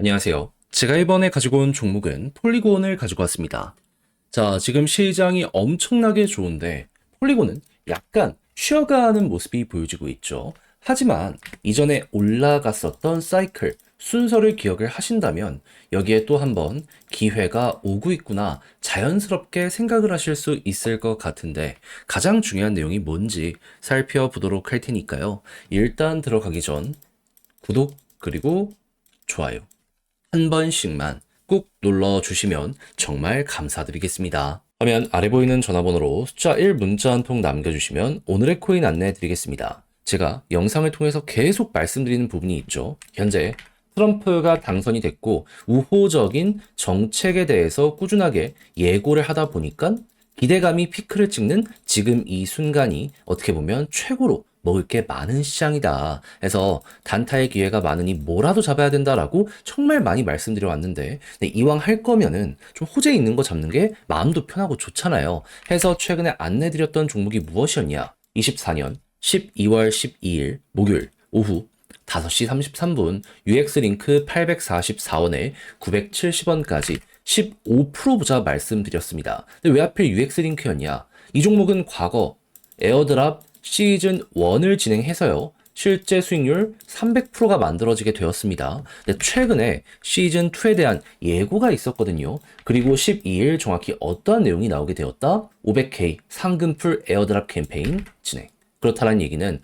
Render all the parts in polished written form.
안녕하세요. 제가 이번에 가지고 온 종목은 폴리곤을 가지고 왔습니다. 자, 지금 시장이 엄청나게 좋은데 폴리곤은 약간 쉬어가는 모습이 보여지고 있죠. 하지만 이전에 올라갔었던 사이클, 순서를 기억을 하신다면 여기에 또 한번 기회가 오고 있구나 자연스럽게 생각을 하실 수 있을 것 같은데 가장 중요한 내용이 뭔지 살펴보도록 할 테니까요. 일단 들어가기 전 구독 그리고 좋아요 한 번씩만 꾹 눌러주시면 정말 감사드리겠습니다. 화면 아래 보이는 전화번호로 숫자 1 문자 한 통 남겨주시면 오늘의 코인 안내해 드리겠습니다. 제가 영상을 통해서 계속 말씀드리는 부분이 있죠. 현재 트럼프가 당선이 됐고 우호적인 정책에 대해서 꾸준하게 예고를 하다 보니까 기대감이 피크를 찍는 지금 이 순간이 어떻게 보면 최고로 먹을 게 많은 시장이다. 해서 단타의 기회가 많으니 뭐라도 잡아야 된다라고 정말 많이 말씀드려 왔는데 이왕 할 거면은 좀 호재 있는 거 잡는 게 마음도 편하고 좋잖아요. 해서 최근에 안내드렸던 종목이 무엇이었냐? 24년 12월 12일 목요일 오후 5시 33분 UX링크 844원에 970원까지 15% 보자 말씀드렸습니다. 근데 왜 하필 UX링크였냐? 이 종목은 과거 에어드랍 시즌 1을 진행해서요. 실제 수익률 300%가 만들어지게 되었습니다. 근데 최근에 시즌 2에 대한 예고가 있었거든요. 그리고 12일 정확히 어떠한 내용이 나오게 되었다? 500K 상금풀 에어드랍 캠페인 진행. 그렇다는 얘기는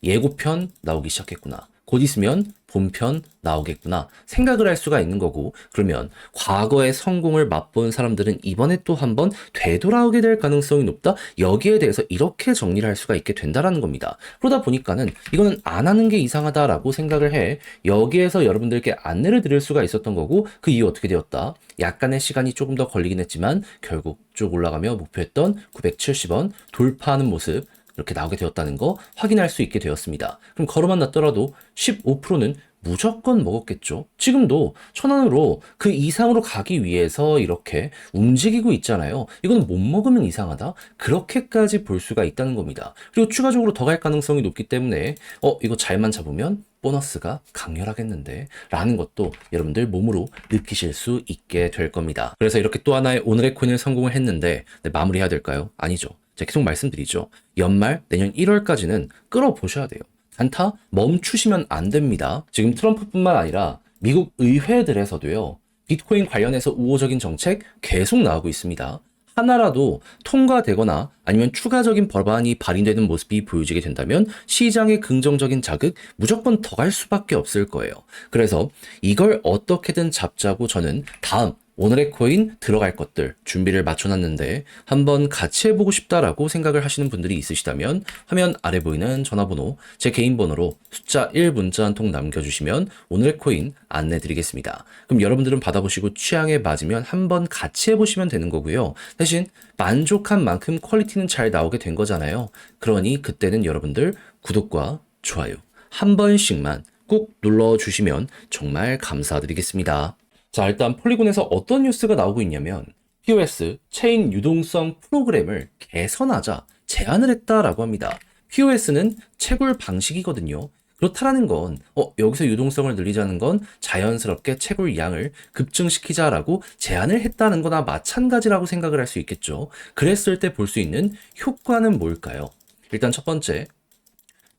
예고편 나오기 시작했구나. 곧 있으면 본편 나오겠구나 생각을 할 수가 있는 거고, 그러면 과거의 성공을 맛본 사람들은 이번에 또 한번 되돌아오게 될 가능성이 높다. 여기에 대해서 이렇게 정리를 할 수가 있게 된다라는 겁니다. 그러다 보니까는 이거는 안 하는 게 이상하다라고 생각을 해 여기에서 여러분들께 안내를 드릴 수가 있었던 거고, 그 이후 어떻게 되었다? 약간의 시간이 조금 더 걸리긴 했지만 결국 쭉 올라가며 목표했던 970원 돌파하는 모습 이렇게 나오게 되었다는 거 확인할 수 있게 되었습니다. 그럼 걸어만 놨더라도 15%는 무조건 먹었겠죠. 지금도 1,000원으로 그 이상으로 가기 위해서 이렇게 움직이고 있잖아요. 이건 못 먹으면 이상하다. 그렇게까지 볼 수가 있다는 겁니다. 그리고 추가적으로 더 갈 가능성이 높기 때문에 이거 잘만 잡으면 보너스가 강렬하겠는데 라는 것도 여러분들 몸으로 느끼실 수 있게 될 겁니다. 그래서 이렇게 또 하나의 오늘의 코인을 성공을 했는데 마무리해야 될까요? 아니죠. 제가 계속 말씀드리죠. 연말 내년 1월까지는 끌어보셔야 돼요. 단타 멈추시면 안 됩니다. 지금 트럼프뿐만 아니라 미국 의회들에서도요. 비트코인 관련해서 우호적인 정책 계속 나오고 있습니다. 하나라도 통과되거나 아니면 추가적인 법안이 발의되는 모습이 보여지게 된다면 시장의 긍정적인 자극 무조건 더 갈 수밖에 없을 거예요. 그래서 이걸 어떻게든 잡자고 저는 다음 오늘의 코인 들어갈 것들 준비를 맞춰놨는데 한번 같이 해보고 싶다라고 생각을 하시는 분들이 있으시다면 화면 아래 보이는 전화번호 제 개인 번호로 숫자 1 문자 한 통 남겨주시면 오늘의 코인 안내드리겠습니다. 그럼 여러분들은 받아보시고 취향에 맞으면 한번 같이 해보시면 되는 거고요. 대신 만족한 만큼 퀄리티는 잘 나오게 된 거잖아요. 그러니 그때는 여러분들 구독과 좋아요 한 번씩만 꾹 눌러주시면 정말 감사드리겠습니다. 자, 일단 폴리곤에서 어떤 뉴스가 나오고 있냐면 POS 체인 유동성 프로그램을 개선하자 제안을 했다라고 합니다. POS는 채굴 방식이거든요. 그렇다라는 건 여기서 유동성을 늘리자는 건 자연스럽게 채굴 양을 급증시키자라고 제안을 했다는 거나 마찬가지라고 생각을 할 수 있겠죠. 그랬을 때 볼 수 있는 효과는 뭘까요? 일단 첫 번째,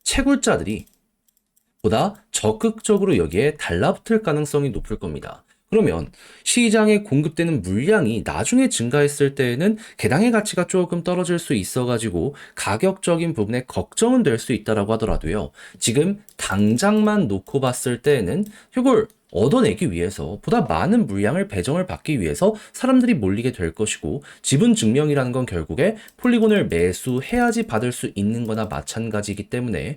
채굴자들이 보다 적극적으로 여기에 달라붙을 가능성이 높을 겁니다. 그러면 시장에 공급되는 물량이 나중에 증가했을 때에는 개당의 가치가 조금 떨어질 수 있어가지고 가격적인 부분에 걱정은 될 수 있다라고 하더라도요. 지금 당장만 놓고 봤을 때에는 이걸 얻어내기 위해서 보다 많은 물량을 배정을 받기 위해서 사람들이 몰리게 될 것이고, 지분 증명이라는 건 결국에 폴리곤을 매수해야지 받을 수 있는 거나 마찬가지이기 때문에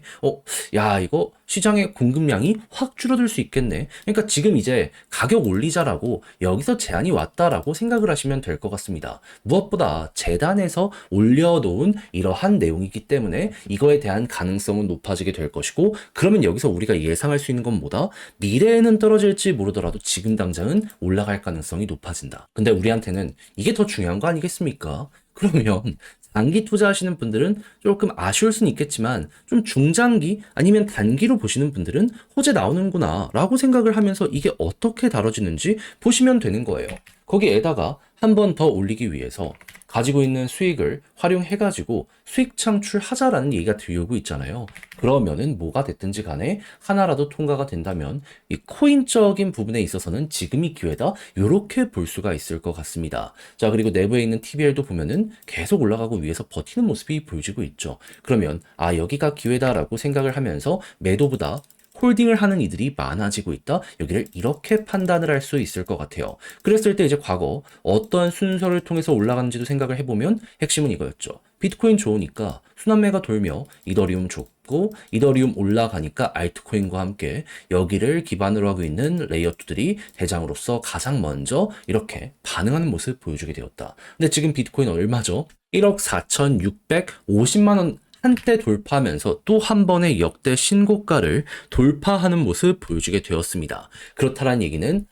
이거 시장의 공급량이 확 줄어들 수 있겠네. 그러니까 지금 이제 가격 올리자라고 여기서 제안이 왔다라고 생각을 하시면 될 것 같습니다. 무엇보다 재단에서 올려놓은 이러한 내용이기 때문에 이거에 대한 가능성은 높아지게 될 것이고, 그러면 여기서 우리가 예상할 수 있는 건 뭐다? 미래에는 떨어질지 모르더라도 지금 당장은 올라갈 가능성이 높아진다. 근데 우리한테는 이게 더 중요한 거 아니겠습니까? 그러면 단기 투자하시는 분들은 조금 아쉬울 수는 있겠지만 좀 중장기 아니면 단기로 보시는 분들은 호재 나오는구나 라고 생각을 하면서 이게 어떻게 다뤄지는지 보시면 되는 거예요. 거기에다가 한 번 더 올리기 위해서 가지고 있는 수익을 활용해가지고 수익 창출하자라는 얘기가 들려오고 있잖아요. 그러면은 뭐가 됐든지 간에 하나라도 통과가 된다면 이 코인적인 부분에 있어서는 지금이 기회다. 이렇게 볼 수가 있을 것 같습니다. 자, 그리고 내부에 있는 TBL도 보면은 계속 올라가고 위에서 버티는 모습이 보여지고 있죠. 그러면 여기가 기회다라고 생각을 하면서 매도보다 홀딩을 하는 이들이 많아지고 있다. 여기를 이렇게 판단을 할 수 있을 것 같아요. 그랬을 때 이제 과거 어떠한 순서를 통해서 올라가는지도 생각을 해보면 핵심은 이거였죠. 비트코인 좋으니까 순환매가 돌며 이더리움 좋고 이더리움 올라가니까 알트코인과 함께 여기를 기반으로 하고 있는 레이어2들이 대장으로서 가장 먼저 이렇게 반응하는 모습 보여주게 되었다. 근데 지금 비트코인 얼마죠? 1억 4,650만 원 한때 돌파하면서 또 한 번의 역대 신고가를 돌파하는 모습 보여주게 되었습니다. 그렇다는 얘기는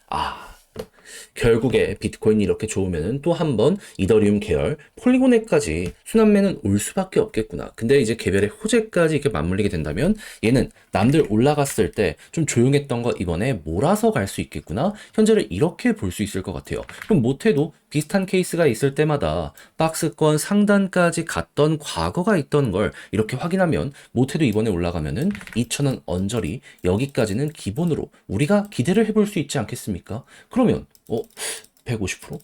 결국에 비트코인이 이렇게 좋으면은 또 한 번 이더리움 계열 폴리곤에까지 순환매는 올 수밖에 없겠구나. 근데 이제 개별의 호재까지 이렇게 맞물리게 된다면 얘는 남들 올라갔을 때 좀 조용했던 거 이번에 몰아서 갈 수 있겠구나. 현재를 이렇게 볼 수 있을 것 같아요. 그럼 못해도 비슷한 케이스가 있을 때마다 박스권 상단까지 갔던 과거가 있던 걸 이렇게 확인하면 못해도 이번에 올라가면은 2,000원 언저리 여기까지는 기본으로 우리가 기대를 해볼 수 있지 않겠습니까? 그러면 150%?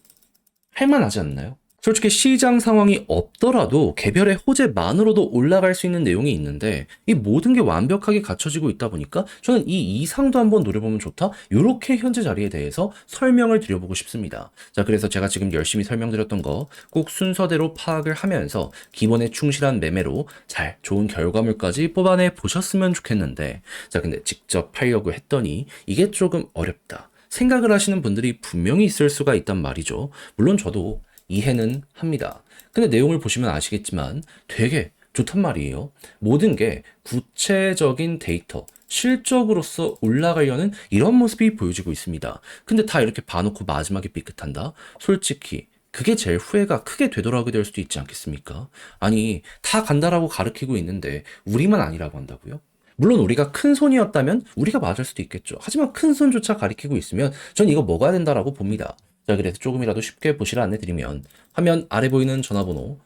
할만하지 않나요? 솔직히 시장 상황이 없더라도 개별의 호재만으로도 올라갈 수 있는 내용이 있는데 이 모든 게 완벽하게 갖춰지고 있다 보니까 저는 이 이상도 한번 노려보면 좋다. 이렇게 현재 자리에 대해서 설명을 드려보고 싶습니다. 자, 그래서 제가 지금 열심히 설명드렸던 거 꼭 순서대로 파악을 하면서 기본에 충실한 매매로 잘 좋은 결과물까지 뽑아내 보셨으면 좋겠는데 자, 근데 직접 하려고 했더니 이게 조금 어렵다. 생각을 하시는 분들이 분명히 있을 수가 있단 말이죠. 물론 저도 이해는 합니다. 근데 내용을 보시면 아시겠지만 되게 좋단 말이에요. 모든 게 구체적인 데이터, 실적으로서 올라가려는 이런 모습이 보여지고 있습니다. 근데 다 이렇게 봐놓고 마지막에 삐끗한다? 솔직히 그게 제일 후회가 크게 되돌아오게 될 수도 있지 않겠습니까? 아니, 다 간다라고 가르치고 있는데 우리만 아니라고 한다고요? 물론 우리가 큰 손이었다면 우리가 맞을 수도 있겠죠. 하지만 큰 손조차 가리키고 있으면 전 이거 먹어야 된다라고 봅니다. 자, 그래서 조금이라도 쉽게 보시라 안내드리면 화면 아래 보이는 전화번호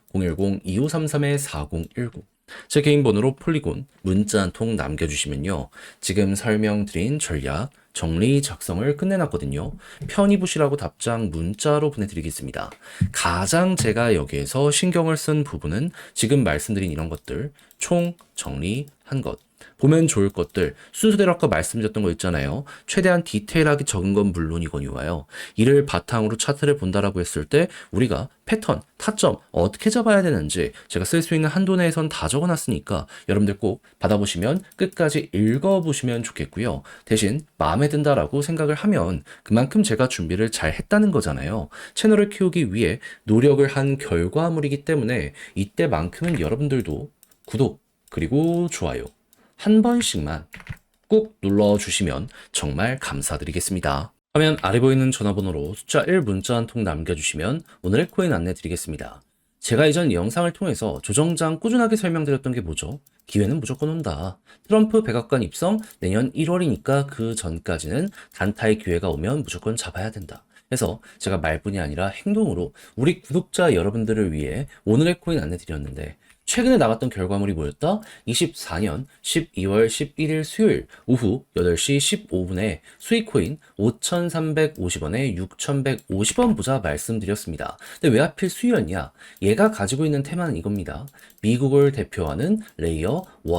010-2533-4019 제 개인 번호로 폴리곤 문자 한 통 남겨주시면요. 지금 설명드린 전략 정리 작성을 끝내놨거든요. 편히 보시라고 답장 문자로 보내드리겠습니다. 가장 제가 여기에서 신경을 쓴 부분은 지금 말씀드린 이런 것들 총 정리한 것. 보면 좋을 것들 순서대로 아까 말씀드렸던 거 있잖아요. 최대한 디테일하게 적은 건 물론이거니와요. 이를 바탕으로 차트를 본다라고 했을 때 우리가 패턴, 타점 어떻게 잡아야 되는지 제가 쓸 수 있는 한도 내에선 다 적어놨으니까 여러분들 꼭 받아보시면 끝까지 읽어보시면 좋겠고요. 대신 마음에 든다라고 생각을 하면 그만큼 제가 준비를 잘 했다는 거잖아요. 채널을 키우기 위해 노력을 한 결과물이기 때문에 이때만큼은 여러분들도 구독 그리고 좋아요 한 번씩만 꾹 눌러주시면 정말 감사드리겠습니다. 화면 아래 보이는 전화번호로 숫자 1 문자 한 통 남겨주시면 오늘의 코인 안내 드리겠습니다. 제가 이전 영상을 통해서 조정장 꾸준하게 설명드렸던 게 뭐죠? 기회는 무조건 온다. 트럼프 백악관 입성 내년 1월이니까 그 전까지는 단타의 기회가 오면 무조건 잡아야 된다. 그래서 제가 말뿐이 아니라 행동으로 우리 구독자 여러분들을 위해 오늘의 코인 안내 드렸는데 최근에 나갔던 결과물이 뭐였다? 24년 12월 11일 수요일 오후 8시 15분에 수익코인 5,350원에 6,150원 보자 말씀드렸습니다. 근데 왜 하필 수요였냐? 얘가 가지고 있는 테마는 이겁니다. 미국을 대표하는 레이어 1.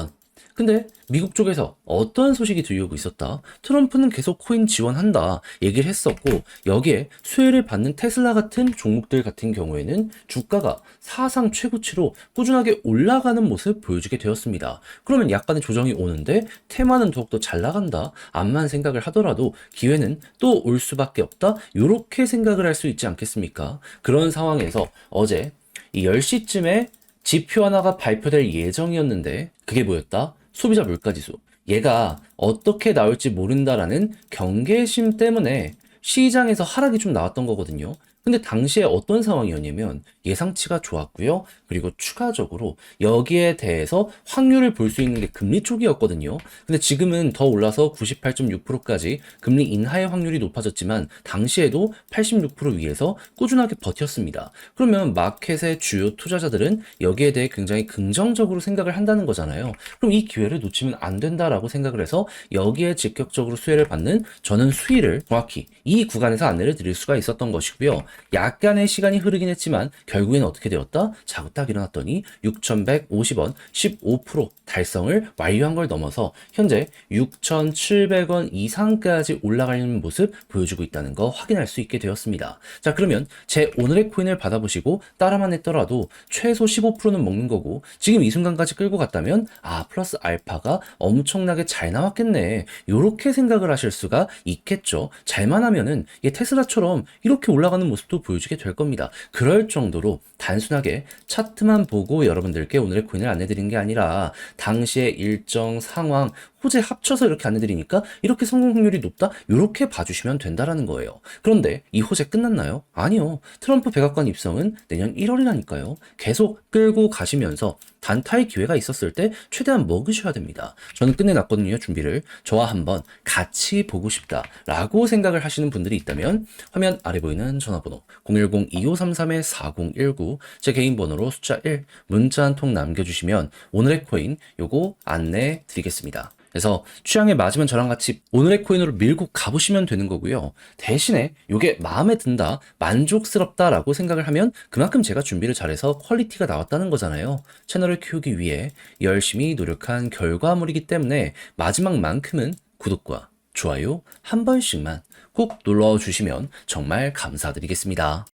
근데 미국 쪽에서 어떤 소식이 들려오고 있었다. 트럼프는 계속 코인 지원한다 얘기를 했었고 여기에 수혜를 받는 테슬라 같은 종목들 같은 경우에는 주가가 사상 최고치로 꾸준하게 올라가는 모습 보여주게 되었습니다. 그러면 약간의 조정이 오는데 테마는 더욱더 잘 나간다. 암만 생각을 하더라도 기회는 또 올 수밖에 없다. 이렇게 생각을 할 수 있지 않겠습니까? 그런 상황에서 어제 이 10시쯤에 지표 하나가 발표될 예정이었는데 그게 뭐였다? 소비자 물가지수. 얘가 어떻게 나올지 모른다라는 경계심 때문에 시장에서 하락이 좀 나왔던 거거든요. 근데 당시에 어떤 상황이었냐면 예상치가 좋았고요. 그리고 추가적으로 여기에 대해서 확률을 볼 수 있는 게 금리 쪽이었거든요. 근데 지금은 더 올라서 98.6%까지 금리 인하의 확률이 높아졌지만 당시에도 86% 위에서 꾸준하게 버텼습니다. 그러면 마켓의 주요 투자자들은 여기에 대해 굉장히 긍정적으로 생각을 한다는 거잖아요. 그럼 이 기회를 놓치면 안 된다라고 생각을 해서 여기에 직접적으로 수혜를 받는 저는 수위를 정확히 이 구간에서 안내를 드릴 수가 있었던 것이고요. 약간의 시간이 흐르긴 했지만 결국엔 어떻게 되었다? 자고 딱 일어났더니 6,150원 15% 달성을 완료한 걸 넘어서 현재 6,700원 이상까지 올라가는 모습 보여주고 있다는 거 확인할 수 있게 되었습니다. 자, 그러면 제 오늘의 코인을 받아보시고 따라만 했더라도 최소 15%는 먹는 거고 지금 이 순간까지 끌고 갔다면 플러스 알파가 엄청나게 잘 나왔겠네. 요렇게 생각을 하실 수가 있겠죠. 잘만 하면은 테슬라처럼 이렇게 올라가는 모습도 보여주게 될 겁니다. 그럴 정도로 단순하게 차트만 보고 여러분들께 오늘의 코인을 안내드리는 게 아니라 당시의 일정 상황, 호재 합쳐서 이렇게 안내드리니까 이렇게 성공 확률이 높다? 이렇게 봐주시면 된다라는 거예요. 그런데 이 호재 끝났나요? 아니요. 트럼프 백악관 입성은 내년 1월이라니까요. 계속 끌고 가시면서 단타의 기회가 있었을 때 최대한 먹으셔야 됩니다. 저는 끝내놨거든요, 준비를. 저와 한번 같이 보고 싶다라고 생각을 하시는 분들이 있다면 화면 아래 보이는 전화번호 010-2533-4019 제 개인 번호로 숫자 1 문자 한 통 남겨주시면 오늘의 코인 요거 안내 드리겠습니다. 그래서 취향에 맞으면 저랑 같이 오늘의 코인으로 밀고 가보시면 되는 거고요. 대신에 이게 마음에 든다, 만족스럽다라고 생각을 하면 그만큼 제가 준비를 잘해서 퀄리티가 나왔다는 거잖아요. 채널을 키우기 위해 열심히 노력한 결과물이기 때문에 마지막만큼은 구독과 좋아요 한 번씩만 꼭 눌러주시면 정말 감사드리겠습니다.